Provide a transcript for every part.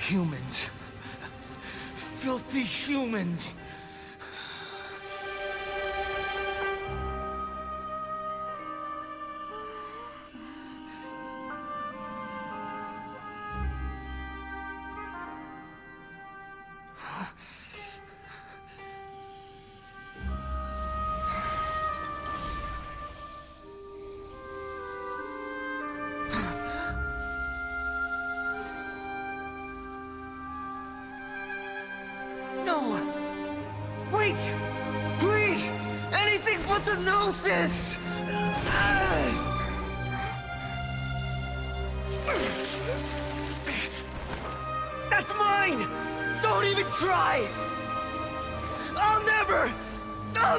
Humans. Filthy humans. No! Wait! Please! Anything but the Gnosis! That's mine! Don't even try! I'll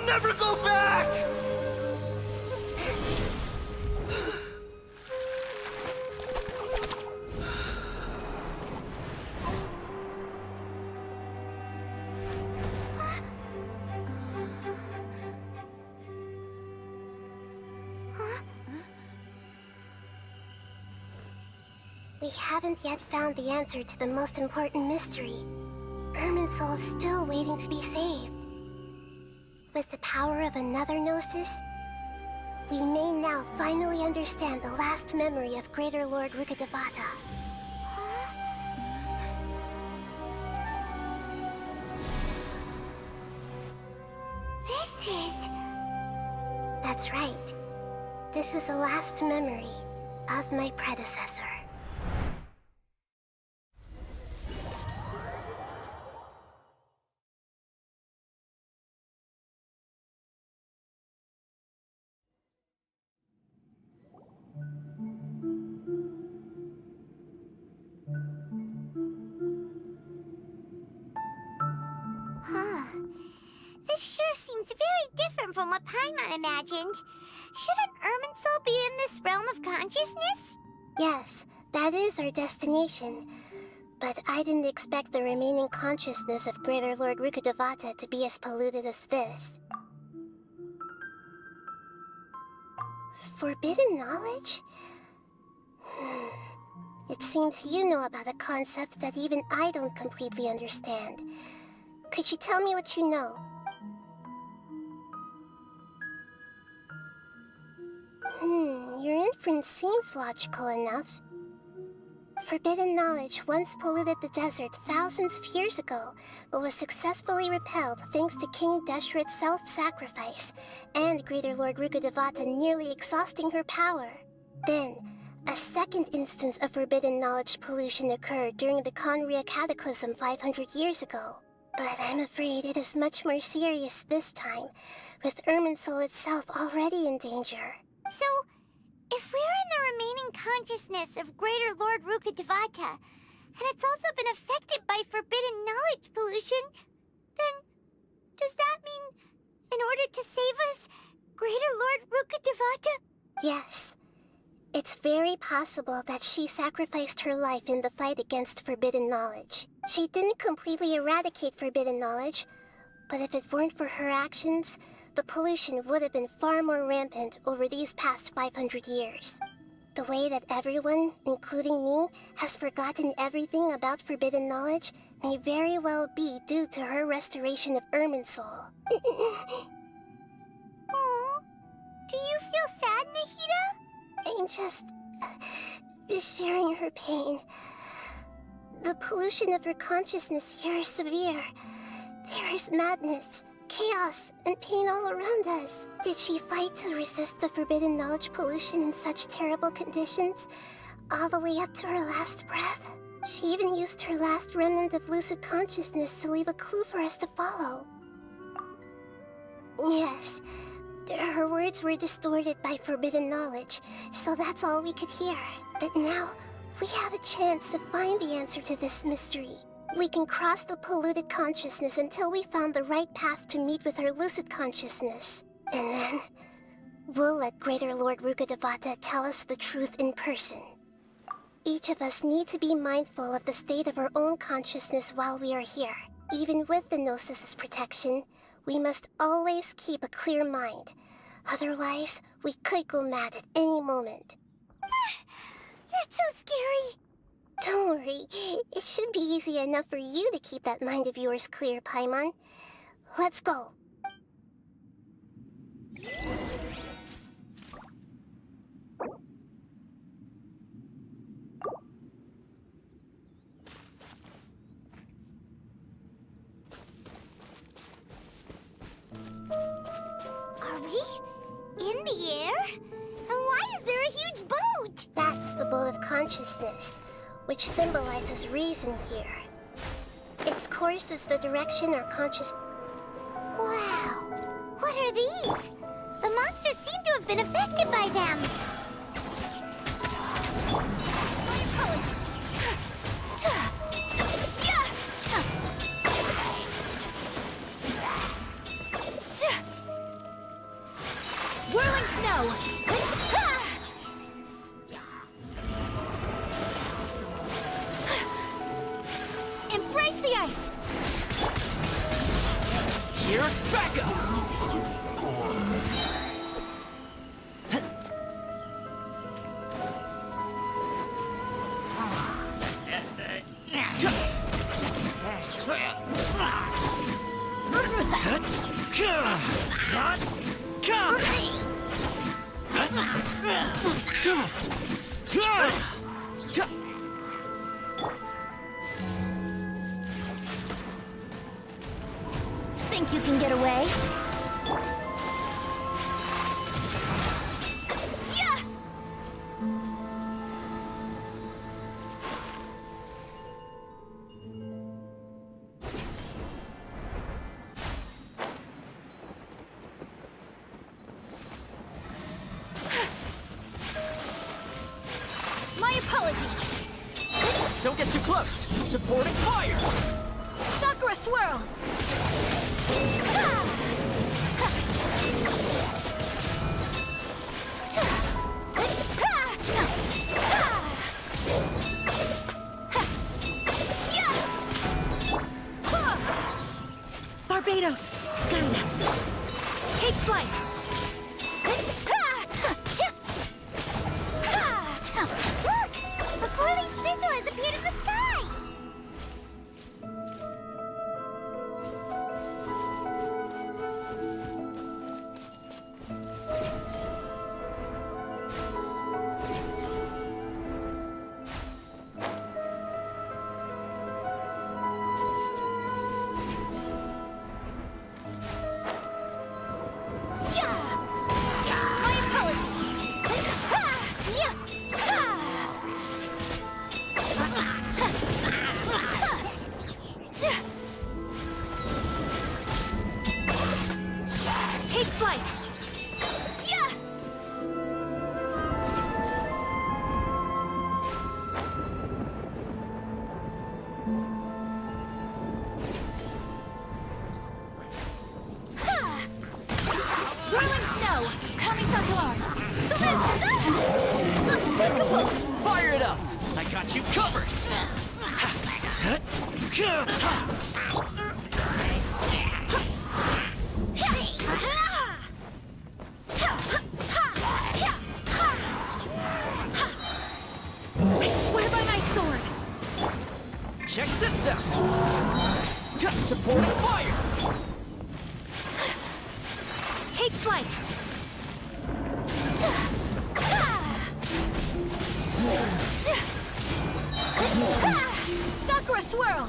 never go back! We haven't yet found the answer to the most important mystery. Irminsul is still waiting to be saved. With the power of another Gnosis, we may now finally understand the last memory of Greater Lord Rukkhadevata. This is... That's right. This is the last memory of my predecessor. This sure seems very different from what Paimon imagined. Shouldn't Irminsul be in this realm of consciousness? Yes, that is our destination. But I didn't expect the remaining consciousness of Greater Lord Rukkhadevata to be as polluted as this. Forbidden knowledge? It seems you know about a concept that even I don't completely understand. Could you tell me what you know? Your inference seems logical enough. Forbidden knowledge once polluted the desert thousands of years ago, but was successfully repelled thanks to King Deshret's self-sacrifice, and Greater Lord Rukkhadevata nearly exhausting her power. Then, a second instance of forbidden knowledge pollution occurred during the Conria Cataclysm 500 years ago. But I'm afraid it is much more serious this time, with Irminsul itself already in danger. So, if we're in the remaining consciousness of Greater Lord Rukkhadevata, and it's also been affected by forbidden knowledge pollution, then does that mean, in order to save us, Greater Lord Rukkhadevata? Yes. It's very possible that she sacrificed her life in the fight against forbidden knowledge. She didn't completely eradicate forbidden knowledge, but if it weren't for her actions, the pollution would have been far more rampant over these past 500 years. The way that everyone, including me, has forgotten everything about forbidden knowledge may very well be due to her restoration of Irminsul. Aww. Do you feel sad, Nahida? I'm just sharing her pain. The pollution of her consciousness here is severe. There is madness, chaos, and pain all around us. Did she fight to resist the forbidden knowledge pollution in such terrible conditions, all the way up to her last breath? She even used her last remnant of lucid consciousness to leave a clue for us to follow. Yes, her words were distorted by forbidden knowledge, so that's all we could hear. But now, we have a chance to find the answer to this mystery. We can cross the polluted consciousness until we found the right path to meet with her lucid consciousness. And then, we'll let Greater Lord Rukkhadevata tell us the truth in person. Each of us need to be mindful of the state of our own consciousness while we are here. Even with the Gnosis's protection, we must always keep a clear mind. Otherwise, we could go mad at any moment. That's so scary. Don't worry. It should be easy enough for you to keep that mind of yours clear, Paimon. Let's go. Are we in the air? And why is there a huge boat? That's the boat of consciousness, which symbolizes reason here. Its course is the direction our conscious... Wow. What are these? The monsters seem to have been affected by them. My apologies. Whirling snow! Embrace the ice! Here's backup! Think you can get away? Yeah! My apologies! Don't get too close! Supporting fire! Sakura swirl! Barbados, guide us. Take flight. Look! A four-leaf sigil has appeared in the sky! My apologies. Take flight. Whirling snow, Kami-sato art. Fire it up! I got you covered! I swear by my sword. Check this out! Supporting fire! Take flight. Sakura swirl.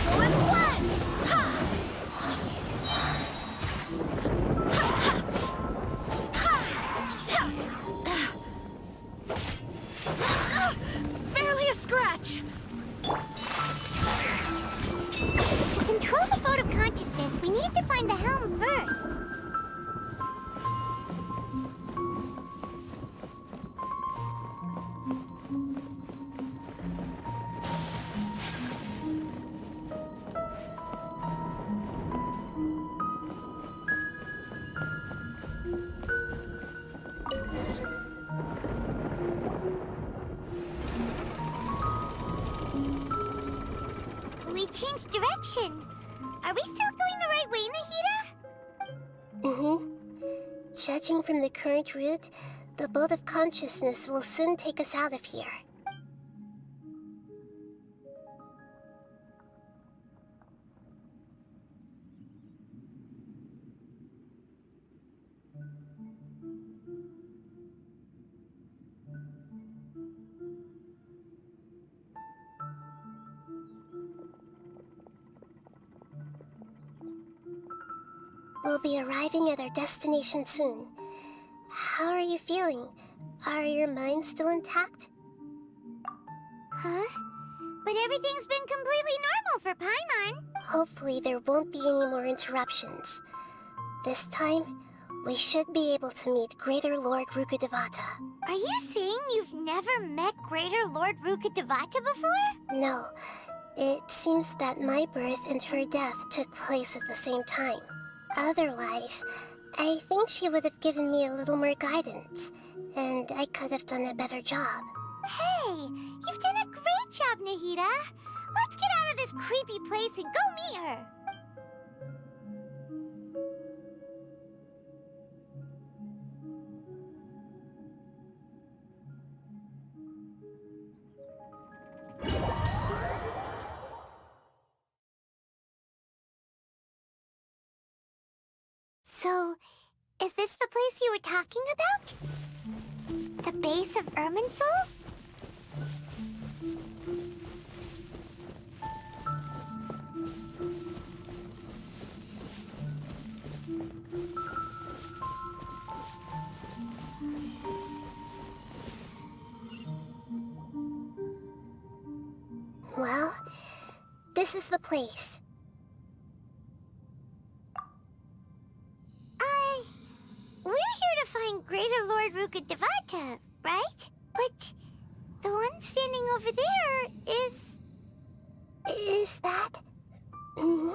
Go as one. Barely a scratch. To control the boat of consciousness, we need to find the helm first. We changed direction. Are we still going the right way, Nahida? Mm-hmm. Judging from the current route, the boat of consciousness will soon take us out of here. We'll be arriving at our destination soon. How are you feeling? Are your minds still intact? Huh? But everything's been completely normal for Paimon. Hopefully there won't be any more interruptions. This time, we should be able to meet Greater Lord Rukkhadevata. Are you saying you've never met Greater Lord Rukkhadevata before? No, it seems that my birth and her death took place at the same time. Otherwise, I think she would have given me a little more guidance, and I could have done a better job. Hey, you've done a great job, Nahida. Let's get out of this creepy place and go meet her. So, is this the place you were talking about? The base of Irminsul? Well, this is the place. We're here to find Greater Lord Rukkhadevata, right? But the one standing over there is... Is that... me?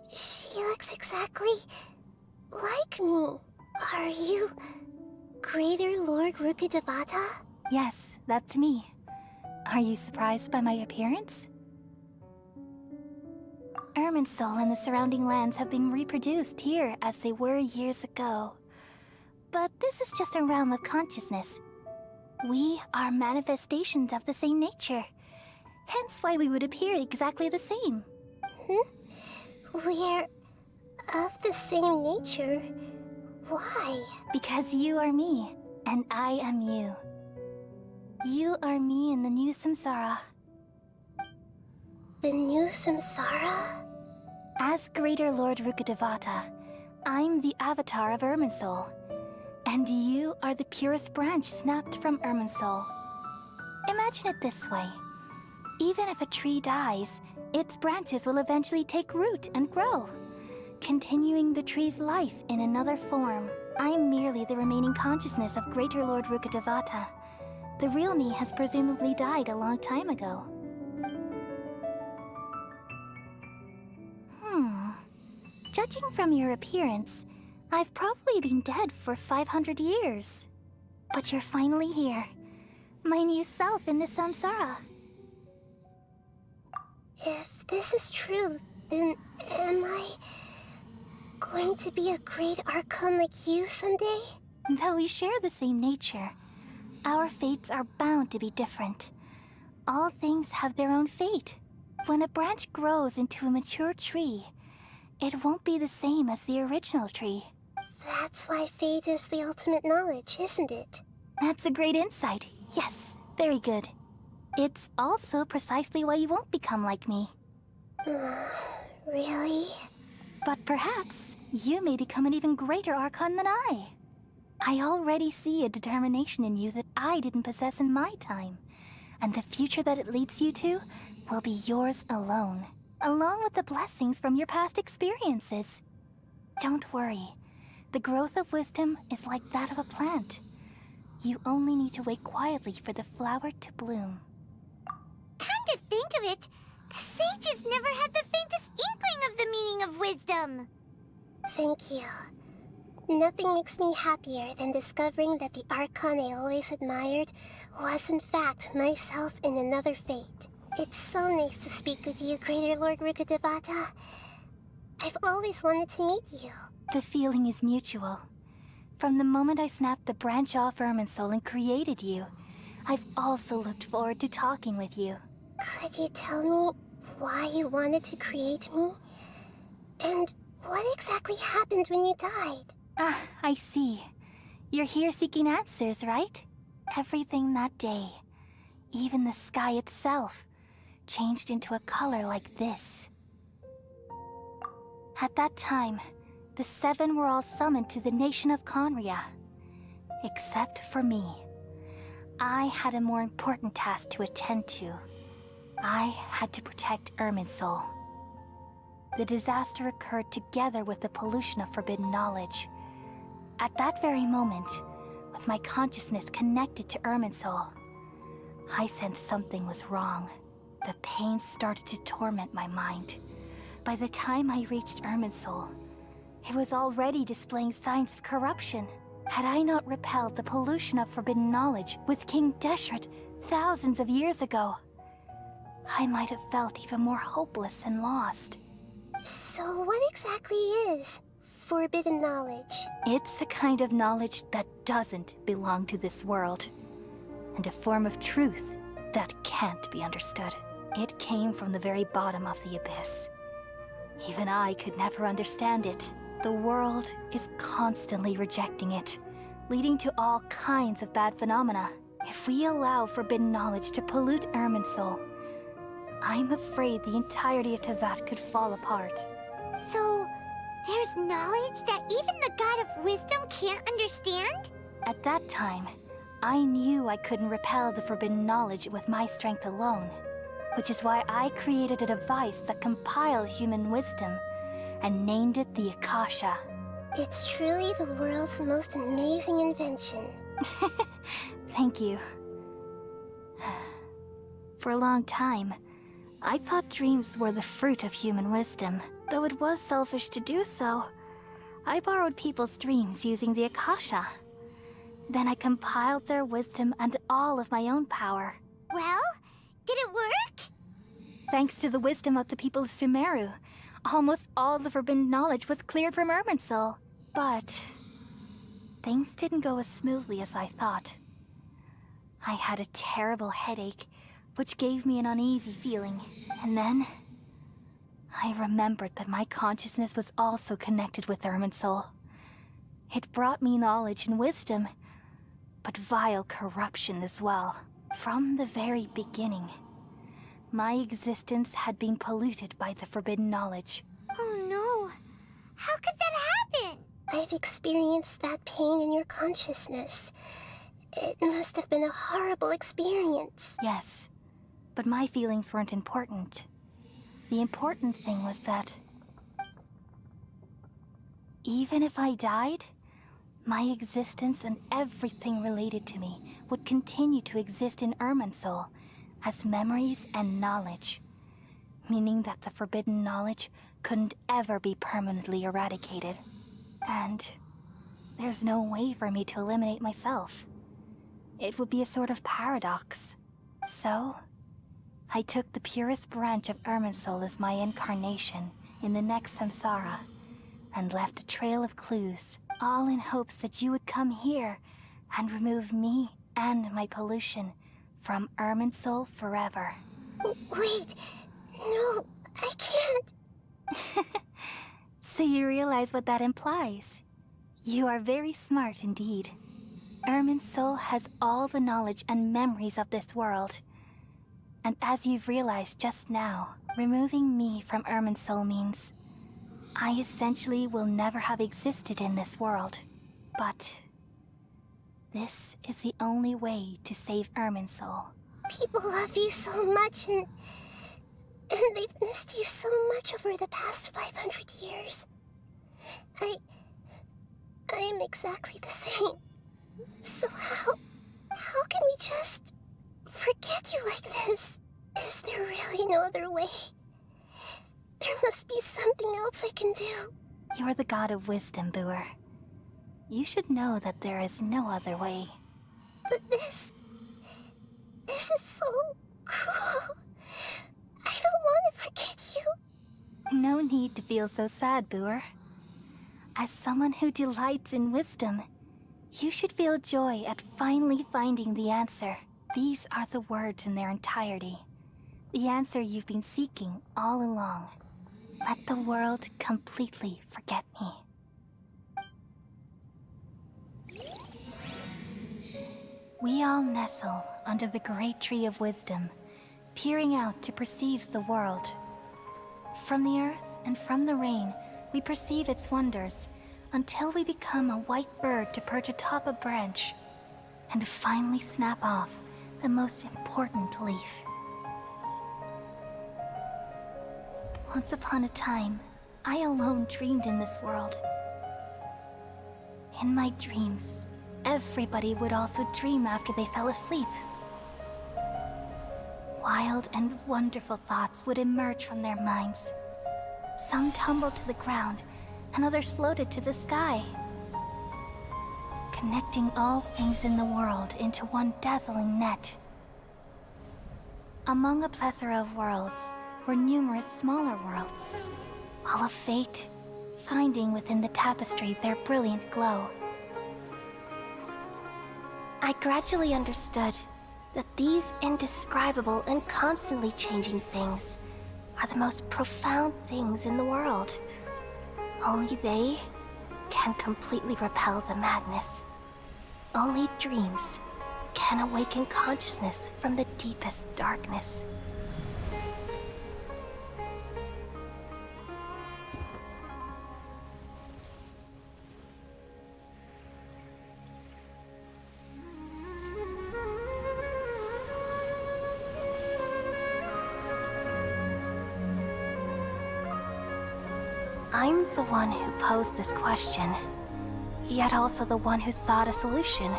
She looks exactly like me. Are you Greater Lord Rukkhadevata? Yes, that's me. Are you surprised by my appearance? Irminsul and the surrounding lands have been reproduced here as they were years ago. But this is just a realm of consciousness. We are manifestations of the same nature. Hence why we would appear exactly the same. We're of the same nature. Why? Because you are me, and I am you. You are me in the new samsara. The new samsara? As Greater Lord Rukkhadevata, I'm the avatar of Irminsul, and you are the purest branch snapped from Irminsul. Imagine it this way. Even if a tree dies, its branches will eventually take root and grow, continuing the tree's life in another form. I'm merely the remaining consciousness of Greater Lord Rukkhadevata. The real me has presumably died a long time ago. Judging from your appearance, I've probably been dead for 500 years. But you're finally here. My new self in the samsara. If this is true, then am I going to be a great Archon like you someday? Though we share the same nature, our fates are bound to be different. All things have their own fate. When a branch grows into a mature tree, it won't be the same as the original tree. That's why fate is the ultimate knowledge, isn't it? That's a great insight. Yes, very good. It's also precisely why you won't become like me. Really? But perhaps you may become an even greater Archon than I. I already see a determination in you that I didn't possess in my time, and the future that it leads you to will be yours alone, along with the blessings from your past experiences. Don't worry. The growth of wisdom is like that of a plant. You only need to wait quietly for the flower to bloom. Come to think of it, the sages never had the faintest inkling of the meaning of wisdom. Thank you. Nothing makes me happier than discovering that the Archon I always admired was in fact myself in another fate. It's so nice to speak with you, Greater Lord Rukkhadevata. I've always wanted to meet you. The feeling is mutual. From the moment I snapped the branch off Irminsul and created you, I've also looked forward to talking with you. Could you tell me why you wanted to create me? And what exactly happened when you died? Ah, I see. You're here seeking answers, right? Everything that day, even the sky itself, changed into a color like this. At that time, the seven were all summoned to the nation of Conria. Except for me. I had a more important task to attend to. I had to protect Irminsul. The disaster occurred together with the pollution of forbidden knowledge. At that very moment, with my consciousness connected to Irminsul, I sensed something was wrong. The pain started to torment my mind. By the time I reached Irminsul, it was already displaying signs of corruption. Had I not repelled the pollution of forbidden knowledge with King Deshret thousands of years ago, I might have felt even more hopeless and lost. So what exactly is forbidden knowledge? It's a kind of knowledge that doesn't belong to this world, and a form of truth that can't be understood. It came from the very bottom of the abyss. Even I could never understand it. The world is constantly rejecting it, leading to all kinds of bad phenomena. If we allow forbidden knowledge to pollute Irminsul, I'm afraid the entirety of Teyvat could fall apart. So, there's knowledge that even the God of Wisdom can't understand? At that time, I knew I couldn't repel the forbidden knowledge with my strength alone, which is why I created a device that compiled human wisdom and named it the Akasha. It's truly the world's most amazing invention. Thank you. For a long time, I thought dreams were the fruit of human wisdom. Though it was selfish to do so, I borrowed people's dreams using the Akasha. Then I compiled their wisdom and all of my own power. Well, did it work? Thanks to the wisdom of the people of Sumeru, almost all the forbidden knowledge was cleared from Irminsul. But things didn't go as smoothly as I thought. I had a terrible headache, which gave me an uneasy feeling. And then I remembered that my consciousness was also connected with Irminsul. It brought me knowledge and wisdom, but vile corruption as well. From the very beginning, my existence had been polluted by the forbidden knowledge. Oh no. How could that happen? I've experienced that pain in your consciousness. It must have been a horrible experience. Yes, but my feelings weren't important. The important thing was that even if I died, my existence and everything related to me would continue to exist in Irminsul as memories and knowledge, meaning that the forbidden knowledge couldn't ever be permanently eradicated. And there's no way for me to eliminate myself. It would be a sort of paradox. So, I took the purest branch of Irminsul as my incarnation in the next samsara, and left a trail of clues, all in hopes that you would come here and remove me and my pollution from Irminsul forever. Wait, no, I can't. So you realize what that implies? You are very smart indeed. Irminsul has all the knowledge and memories of this world. And as you've realized just now, removing me from Irminsul means I essentially will never have existed in this world. But this is the only way to save Irminsul. People love you so much, and they've missed you so much over the past 500 years. I am exactly the same. So how can we just forget you like this? Is there really no other way? There must be something else I can do. You're the god of wisdom, Buer. You should know that there is no other way. But this is so cruel. I don't want to forget you. No need to feel so sad, Buer. As someone who delights in wisdom, you should feel joy at finally finding the answer. These are the words in their entirety. The answer you've been seeking all along. Let the world completely forget me. We all nestle under the great tree of wisdom, peering out to perceive the world. From the earth and from the rain, we perceive its wonders, until we become a white bird to perch atop a branch, and finally snap off the most important leaf. Once upon a time, I alone dreamed in this world. In my dreams, everybody would also dream after they fell asleep. Wild and wonderful thoughts would emerge from their minds. Some tumbled to the ground, and others floated to the sky, connecting all things in the world into one dazzling net. Among a plethora of worlds were numerous smaller worlds, all of fate, finding within the tapestry their brilliant glow. I gradually understood that these indescribable and constantly changing things are the most profound things in the world. Only they can completely repel the madness. Only dreams can awaken consciousness from the deepest darkness. I'm the one who posed this question, yet also the one who sought a solution.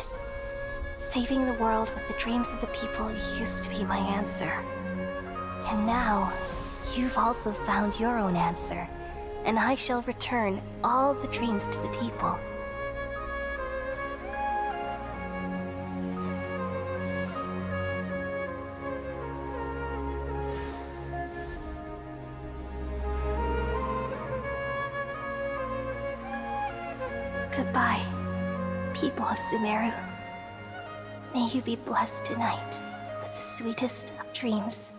Saving the world with the dreams of the people used to be my answer. And now, you've also found your own answer, and I shall return all the dreams to the people. Goodbye, people of Sumeru. May you be blessed tonight with the sweetest of dreams.